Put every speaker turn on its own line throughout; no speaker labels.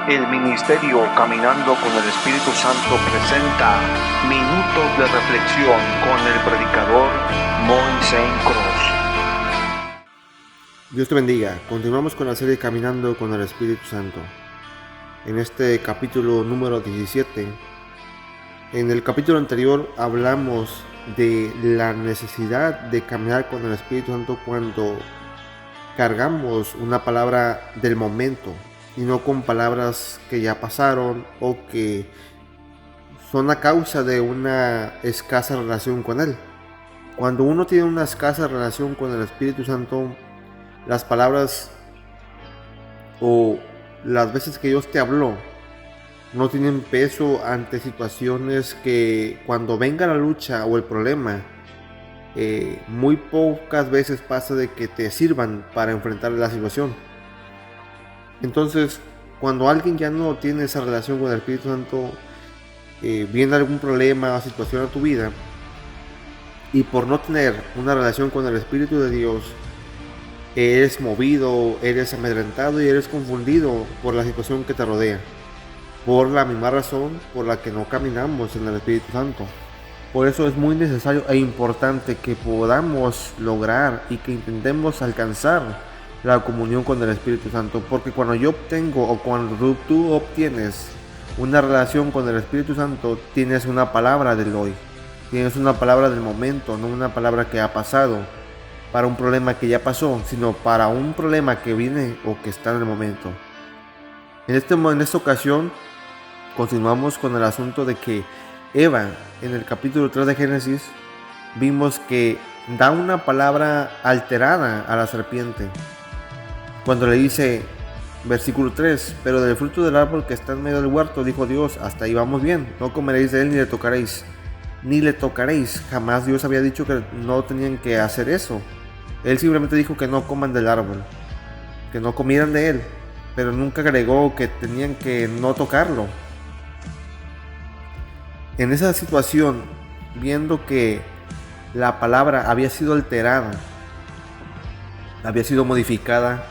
El Ministerio Caminando con el Espíritu Santo presenta Minutos de Reflexión con el predicador Moisés Cruz.
Dios te bendiga. Continuamos con la serie Caminando con el Espíritu Santo. En este capítulo número 17, en el capítulo anterior hablamos de la necesidad de caminar con el Espíritu Santo cuando cargamos una palabra del momento y no con palabras que ya pasaron o que son a causa de una escasa relación con Él. Cuando uno tiene una escasa relación con el Espíritu Santo, las palabras o las veces que Dios te habló no tienen peso ante situaciones que cuando venga la lucha o el problema, muy pocas veces pasa de que te sirvan para enfrentar la situación. Entonces, cuando alguien ya no tiene esa relación con el Espíritu Santo, viene algún problema o situación a tu vida, y por no tener una relación con el Espíritu de Dios, eres movido, eres amedrentado y eres confundido por la situación que te rodea, por la misma razón por la que no caminamos en el Espíritu Santo. Por eso es muy necesario e importante que podamos lograr y que intentemos alcanzar la comunión con el Espíritu Santo, porque cuando yo obtengo o cuando tú obtienes una relación con el Espíritu Santo, tienes una palabra del hoy, tienes una palabra del momento, no una palabra que ha pasado para un problema que ya pasó, sino para un problema que viene o que está en el momento. En esta ocasión continuamos con el asunto de que Eva, en el capítulo 3 de Génesis, vimos que da una palabra alterada a la serpiente. Cuando le dice, versículo 3, pero del fruto del árbol que está en medio del huerto, dijo Dios, hasta ahí vamos bien, no comeréis de él ni le tocaréis. Ni le tocaréis. Jamás Dios había dicho que no tenían que hacer eso. Él simplemente dijo que no coman del árbol, que no comieran de él, pero nunca agregó que tenían que no tocarlo. En esa situación, viendo que la palabra había sido alterada, había sido modificada,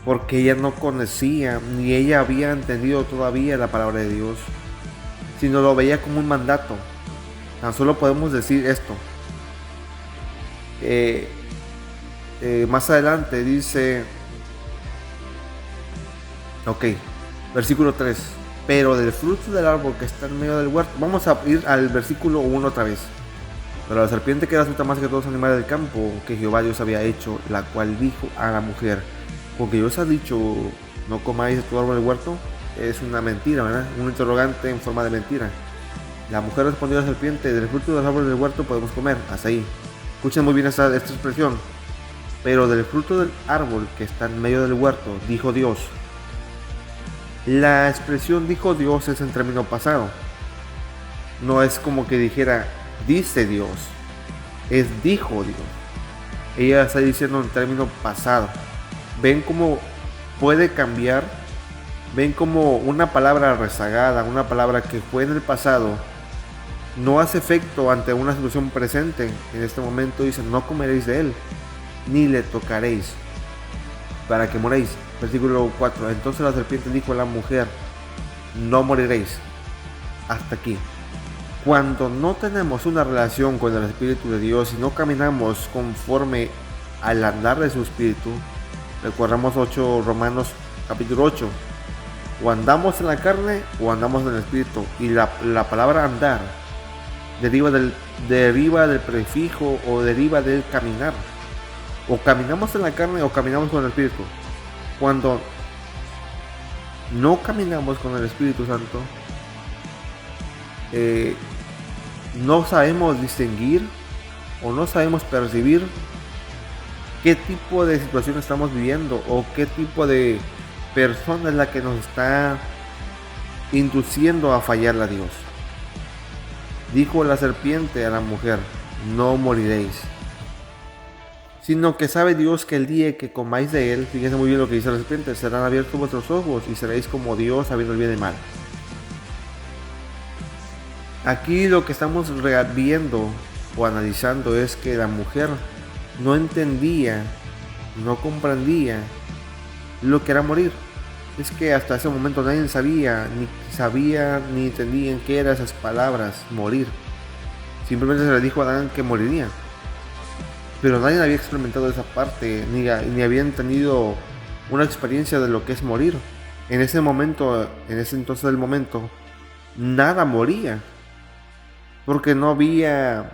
porque ella no conocía, ni ella había entendido todavía la palabra de Dios, sino lo veía como un mandato. Tan solo podemos decir esto. Más adelante dice, versículo 3, pero del fruto del árbol que está en medio del huerto. Vamos a ir al versículo 1 otra vez. Pero la serpiente que era astuta más que todos los animales del campo que Jehová Dios había hecho, la cual dijo a la mujer, porque Dios ha dicho, no comáis de todo árbol del huerto, es una mentira, ¿verdad? Un interrogante en forma de mentira. La mujer respondió a la serpiente, del fruto del árbol del huerto podemos comer, hasta ahí. Escuchen muy bien esta expresión. Pero del fruto del árbol que está en medio del huerto, dijo Dios. La expresión dijo Dios es en término pasado. No es como que dijera, dice Dios. Es dijo Dios. Ella está diciendo en término pasado. ¿Ven cómo puede cambiar? ¿Ven cómo una palabra rezagada, una palabra que fue en el pasado, no hace efecto ante una situación presente? En este momento dice, no comeréis de él, ni le tocaréis, para que moréis. Versículo 4, entonces la serpiente dijo a la mujer, no moriréis. Hasta aquí. Cuando no tenemos una relación con el Espíritu de Dios y no caminamos conforme al andar de su Espíritu, recordamos Romanos capítulo 8, o andamos en la carne o andamos en el Espíritu, y la palabra andar deriva del prefijo o deriva del caminar. O caminamos en la carne o caminamos con el Espíritu. Cuando no caminamos con el Espíritu Santo, no sabemos distinguir o no sabemos percibir qué tipo de situación estamos viviendo o qué tipo de persona es la que nos está induciendo a fallarle a Dios. Dijo la serpiente a la mujer, no moriréis, sino que sabe Dios que el día que comáis de él, fíjense muy bien lo que dice la serpiente, serán abiertos vuestros ojos y seréis como Dios sabiendo el bien y el mal. Aquí lo que estamos viendo o analizando es que la mujer no entendía, no comprendía lo que era morir. es que hasta ese momento nadie sabía ni entendían qué eran esas palabras, morir. Simplemente se le dijo a Adán que moriría. Pero nadie había experimentado esa parte, ni había tenido una experiencia de lo que es morir. En ese entonces del momento, nada moría. Porque no había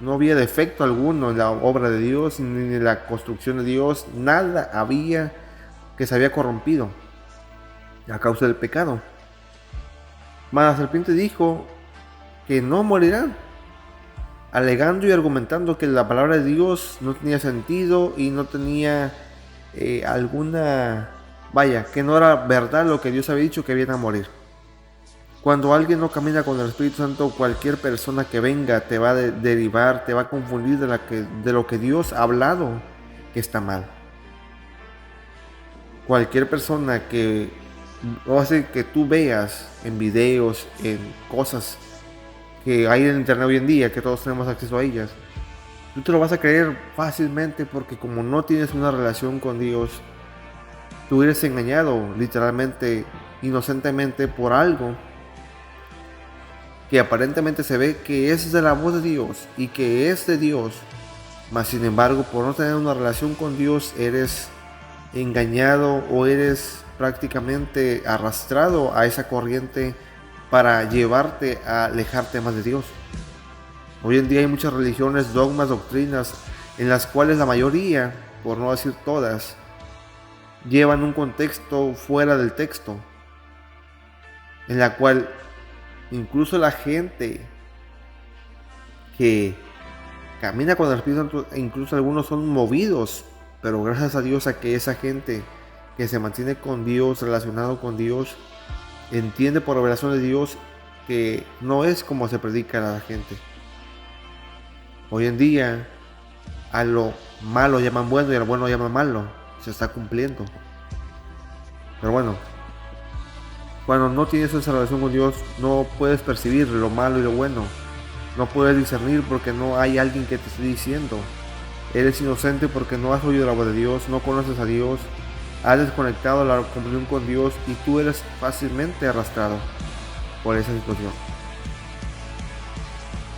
defecto alguno en la obra de Dios, ni en la construcción de Dios. Nada había que se había corrompido a causa del pecado. Mas la serpiente dijo que no morirán, alegando y argumentando que la palabra de Dios no tenía sentido y no tenía que no era verdad lo que Dios había dicho, que iban a morir. Cuando alguien no camina con el Espíritu Santo, cualquier persona que venga te va a derivar, te va a confundir de lo que Dios ha hablado que está mal. Cualquier persona que hace que tú veas en videos, en cosas que hay en internet hoy en día, que todos tenemos acceso a ellas, tú te lo vas a creer fácilmente, porque como no tienes una relación con Dios, tú eres engañado literalmente, inocentemente, por algo que aparentemente se ve que es de la voz de Dios y que es de Dios, mas sin embargo, por no tener una relación con Dios, eres engañado o eres prácticamente arrastrado a esa corriente para llevarte a alejarte más de Dios. Hoy en día hay muchas religiones, dogmas, doctrinas, en las cuales la mayoría, por no decir todas, llevan un contexto fuera del texto, en la cual incluso la gente que camina con el Espíritu Santo, incluso algunos son movidos, pero gracias a Dios a que esa gente que se mantiene con Dios, relacionado con Dios, entiende por revelación de Dios que no es como se predica a la gente. Hoy en día a lo malo llaman bueno y a lo bueno llaman malo. Se está cumpliendo. Pero bueno, cuando no tienes esa relación con Dios, no puedes percibir lo malo y lo bueno. No puedes discernir porque no hay alguien que te esté diciendo. Eres inocente porque no has oído la voz de Dios, no conoces a Dios, has desconectado la comunión con Dios y tú eres fácilmente arrastrado por esa situación.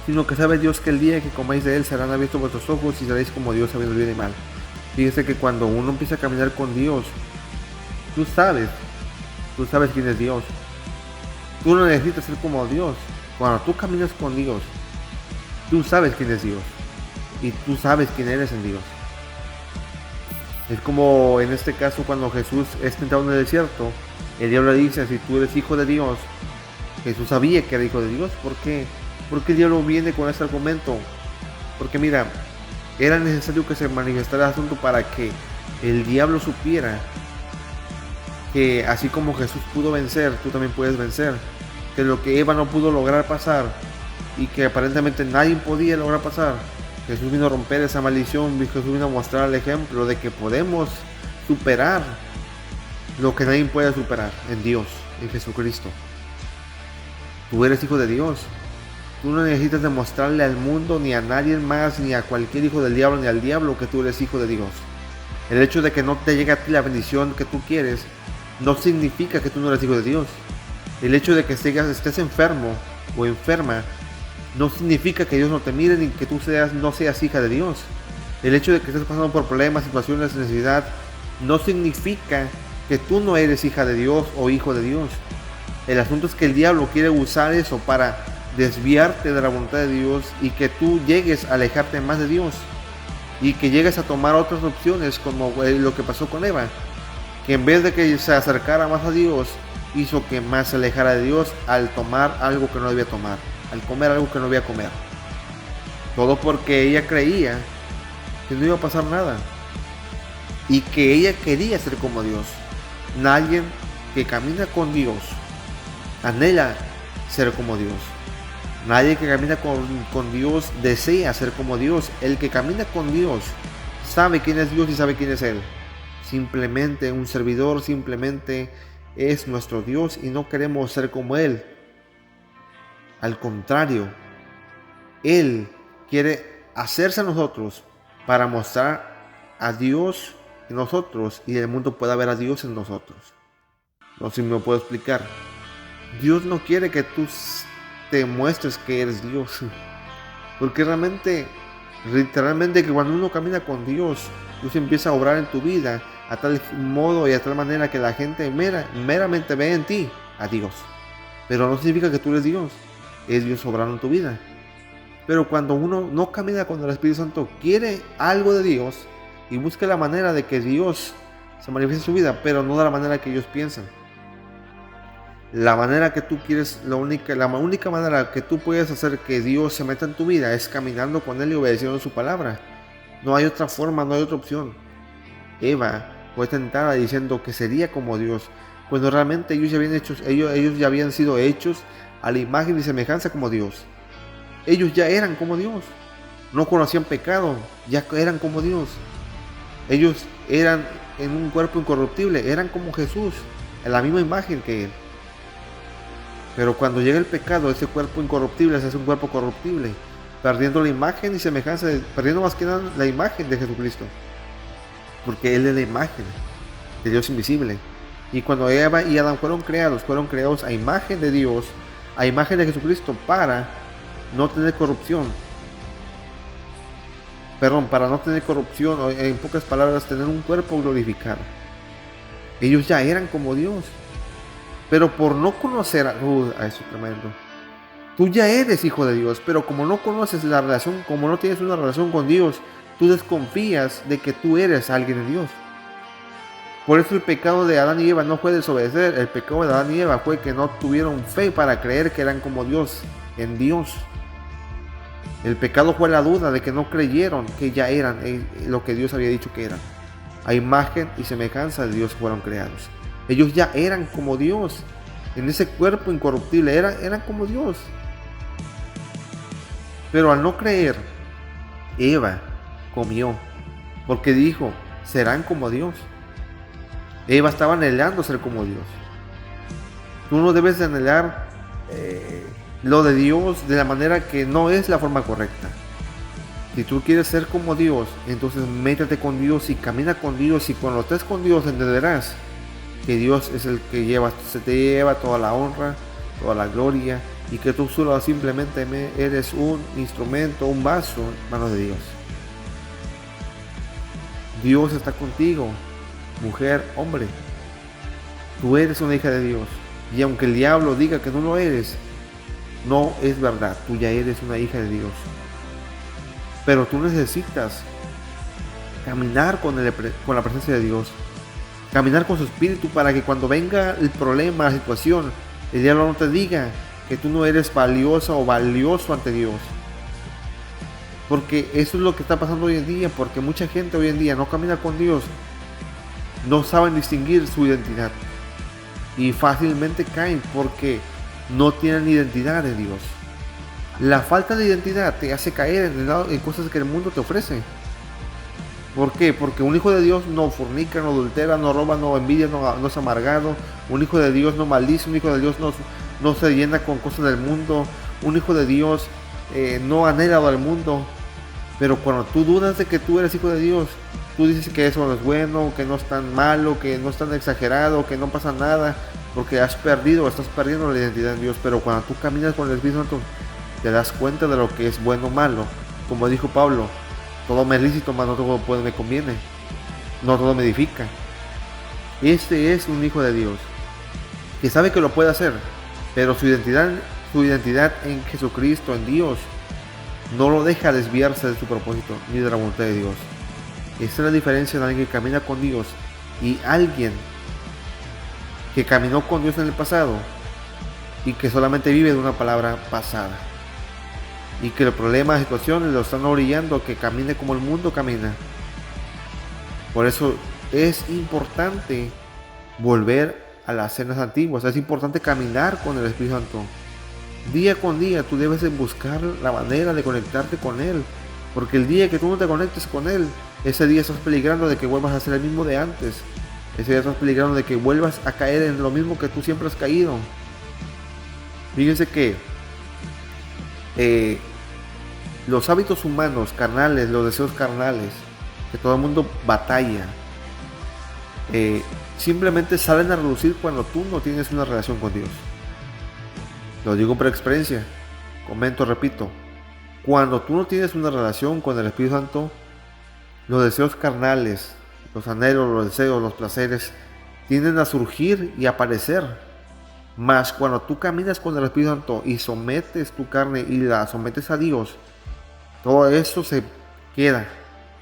Sino que sabe Dios que el día que comáis de Él serán abiertos vuestros ojos y seréis como Dios sabiendo bien y mal. Fíjese que cuando uno empieza a caminar con Dios, tú sabes quién es Dios. Tú no necesitas ser como Dios. Cuando tú caminas con Dios, tú sabes quién es Dios y tú sabes quién eres en Dios. Es como en este caso cuando Jesús es tentado en el desierto, el diablo le dice: si tú eres hijo de Dios. Jesús sabía que era hijo de Dios. ¿Por qué? Porque el diablo viene con este argumento. Porque mira, era necesario que se manifestara el asunto para que el diablo supiera que así como Jesús pudo vencer, tú también puedes vencer. Que lo que Eva no pudo lograr pasar y que aparentemente nadie podía lograr pasar, Jesús vino a romper esa maldición. Jesús vino a mostrar el ejemplo de que podemos superar lo que nadie puede superar en Dios, en Jesucristo. Tú eres hijo de Dios. Tú no necesitas demostrarle al mundo, ni a nadie más, ni a cualquier hijo del diablo, ni al diablo, que tú eres hijo de Dios. El hecho de que no te llegue a ti la bendición que tú quieres no significa que tú no eres hijo de Dios. El hecho de que estés enfermo o enferma no significa que Dios no te mire ni que tú no seas hija de Dios. El hecho de que estés pasando por problemas, situaciones, necesidad, no significa que tú no eres hija de Dios o hijo de Dios. El asunto es que el diablo quiere usar eso para desviarte de la voluntad de Dios y que tú llegues a alejarte más de Dios y que llegues a tomar otras opciones, como lo que pasó con Eva, que en vez de que se acercara más a Dios, hizo que más se alejara de Dios al tomar algo que no debía tomar, al comer algo que no debía comer. Todo porque ella creía que no iba a pasar nada y que ella quería ser como Dios. Nadie que camina con Dios anhela ser como Dios. Nadie que camina con Dios desea ser como Dios. El que camina con Dios sabe quién es Dios y sabe quién es Él. Simplemente un servidor, simplemente es nuestro Dios y no queremos ser como Él. Al contrario, Él quiere hacerse a nosotros para mostrar a Dios en nosotros y el mundo pueda ver a Dios en nosotros. No sé si me puedo explicar. Dios no quiere que tú te muestres que eres Dios. Porque literalmente que cuando uno camina con Dios empieza a obrar en tu vida a tal modo y a tal manera que la gente meramente ve en ti a Dios. Pero no significa que tú eres Dios. Es Dios obrando en tu vida. Pero cuando uno no camina con el Espíritu Santo, quiere algo de Dios y busca la manera de que Dios se manifieste en su vida, pero no de la manera que ellos piensan. La manera que tú quieres, la única manera que tú puedes hacer que Dios se meta en tu vida es caminando con Él y obedeciendo su palabra. No hay otra forma, no hay otra opción. Eva fue tentada diciendo que sería como Dios, cuando realmente ellos ya habían sido hechos a la imagen y semejanza como Dios. Ellos ya eran como Dios. No conocían pecado, ya eran como Dios. Ellos eran en un cuerpo incorruptible, eran como Jesús, en la misma imagen que Él. Pero cuando llega el pecado, ese cuerpo incorruptible se hace un cuerpo corruptible, perdiendo la imagen y semejanza, perdiendo más que nada la imagen de Jesucristo. Porque Él es la imagen de Dios invisible. Y cuando Eva y Adán fueron creados a imagen de Dios, a imagen de Jesucristo, para no tener corrupción. Para no tener corrupción, o en pocas palabras, tener un cuerpo glorificado. Ellos ya eran como Dios. Pero por no conocer a eso es tremendo. Tú ya eres hijo de Dios, pero como no conoces la relación, como no tienes una relación con Dios, tú desconfías de que tú eres alguien de Dios. Por eso el pecado de Adán y Eva no fue desobedecer, el pecado de Adán y Eva fue que no tuvieron fe para creer que eran como Dios, en Dios. El pecado fue la duda de que no creyeron que ya eran lo que Dios había dicho que eran. A imagen y semejanza de Dios fueron creados. Ellos ya eran como Dios. En ese cuerpo incorruptible eran como Dios. Pero al no creer, Eva comió, porque dijo, serán como Dios. Eva estaba anhelando ser como Dios. Tú no debes de anhelar lo de Dios de la manera que no es la forma correcta. Si tú quieres ser como Dios, entonces métete con Dios y camina con Dios, y cuando estés con Dios entenderás que Dios es el que se te lleva toda la honra, toda la gloria, y que tú solo simplemente eres un instrumento, un vaso en manos de Dios. Dios está contigo, mujer, hombre. Tú eres una hija de Dios, y aunque el diablo diga que no lo eres, no es verdad. Tú ya eres una hija de Dios. Pero tú necesitas caminar con la presencia de Dios, caminar con su espíritu, para que cuando venga el problema, la situación, el diablo no te diga que tú no eres valiosa o valioso ante Dios. Porque eso es lo que está pasando hoy en día, porque mucha gente hoy en día no camina con Dios, no saben distinguir su identidad y fácilmente caen porque no tienen identidad en Dios. La falta de identidad te hace caer en cosas que el mundo te ofrece. ¿Por qué? Porque un hijo de Dios no fornica, no adultera, no roba, no envidia, no es amargado. Un hijo de Dios no maldice, un hijo de Dios no se llena con cosas del mundo. Un hijo de Dios no anhela al mundo. Pero cuando tú dudas de que tú eres hijo de Dios, tú dices que eso no es bueno, que no es tan malo, que no es tan exagerado, que no pasa nada, porque estás perdiendo la identidad en Dios. Pero cuando tú caminas con el Espíritu Santo, te das cuenta de lo que es bueno o malo. Como dijo Pablo, todo me es lícito, mas no todo me conviene. No todo me edifica. Este es un hijo de Dios, que sabe que lo puede hacer, pero su identidad en Jesucristo, en Dios, no lo deja desviarse de su propósito, ni de la voluntad de Dios. Esa es la diferencia de alguien que camina con Dios y alguien que caminó con Dios en el pasado y que solamente vive de una palabra pasada. Y que el problema, las situaciones lo están orillando a que camine como el mundo camina. Por eso es importante volver a las cenas antiguas. Es importante caminar con el Espíritu Santo. Día con día tú debes de buscar la manera de conectarte con Él. Porque el día que tú no te conectes con Él, ese día estás peligrando de que vuelvas a ser el mismo de antes. Ese día estás peligrando de que vuelvas a caer en lo mismo que tú siempre has caído. Fíjense que los hábitos humanos carnales, los deseos carnales, que todo el mundo batalla, simplemente salen a relucir cuando tú no tienes una relación con Dios. Lo digo por experiencia, comento, repito, cuando tú no tienes una relación con el Espíritu Santo, los deseos carnales, los anhelos, los deseos, los placeres, tienden a surgir y aparecer. Mas cuando tú caminas con el Espíritu Santo y sometes tu carne y la sometes a Dios, todo eso se queda,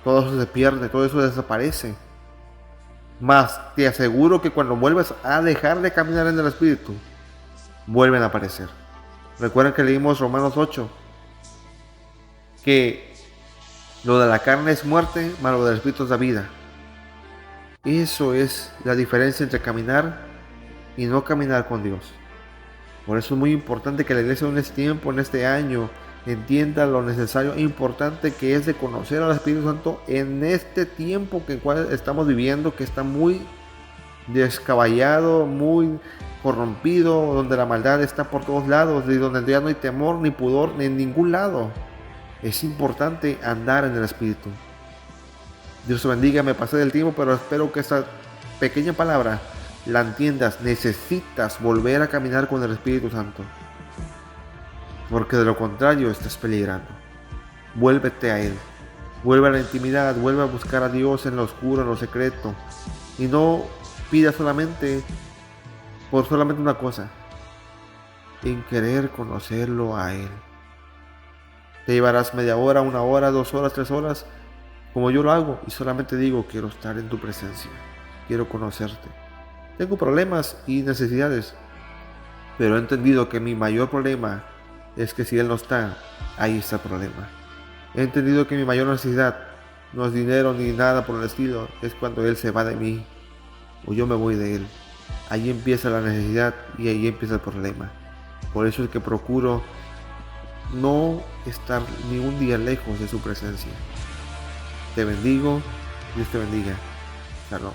todo eso se pierde, todo eso desaparece. Mas te aseguro que cuando vuelves a dejar de caminar en el Espíritu, vuelven a aparecer. Recuerden que leímos Romanos 8, que lo de la carne es muerte, mas lo del Espíritu es la vida. Eso es la diferencia entre caminar y no caminar con Dios. Por eso es muy importante que la iglesia en este tiempo, en este año, entienda lo necesario e importante que es de conocer al Espíritu Santo en este tiempo que cual estamos viviendo, que está muy descaballado, muy corrompido, donde la maldad está por todos lados y donde ya no hay temor ni pudor en ningún lado. Es importante andar en el Espíritu. Dios te bendiga, me pasé del tiempo, pero espero que esta pequeña palabra la entiendas. Necesitas volver a caminar con el Espíritu Santo, porque de lo contrario estás peligrando. Vuélvete a Él, vuelve a la intimidad, vuelve a buscar a Dios en lo oscuro, en lo secreto, y no pidas solamente por solamente una cosa, en querer conocerlo a Él. Te llevarás media hora, 1 hora, 2 horas, 3 horas, como yo lo hago, y solamente digo, quiero estar en tu presencia, quiero conocerte. Tengo problemas y necesidades, pero he entendido que mi mayor problema es que si Él no está, ahí está el problema. He entendido que mi mayor necesidad no es dinero ni nada por el estilo, es cuando Él se va de mí o yo me voy de Él. Ahí empieza la necesidad y ahí empieza el problema. Por eso es que procuro no estar ni un día lejos de su presencia. Te bendigo, Dios te bendiga. Shalom.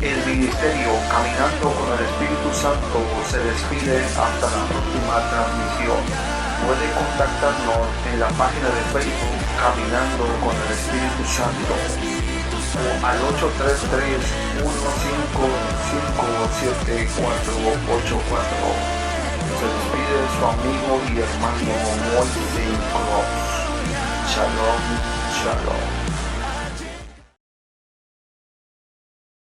El ministerio Caminando con el Espíritu Santo se despide hasta la próxima transmisión. Puede contactarnos en la página de Facebook Caminando con el Espíritu Santo o al 833-155-74844. Se despide su amigo y hermano Moisés Cross. Shalom, shalom.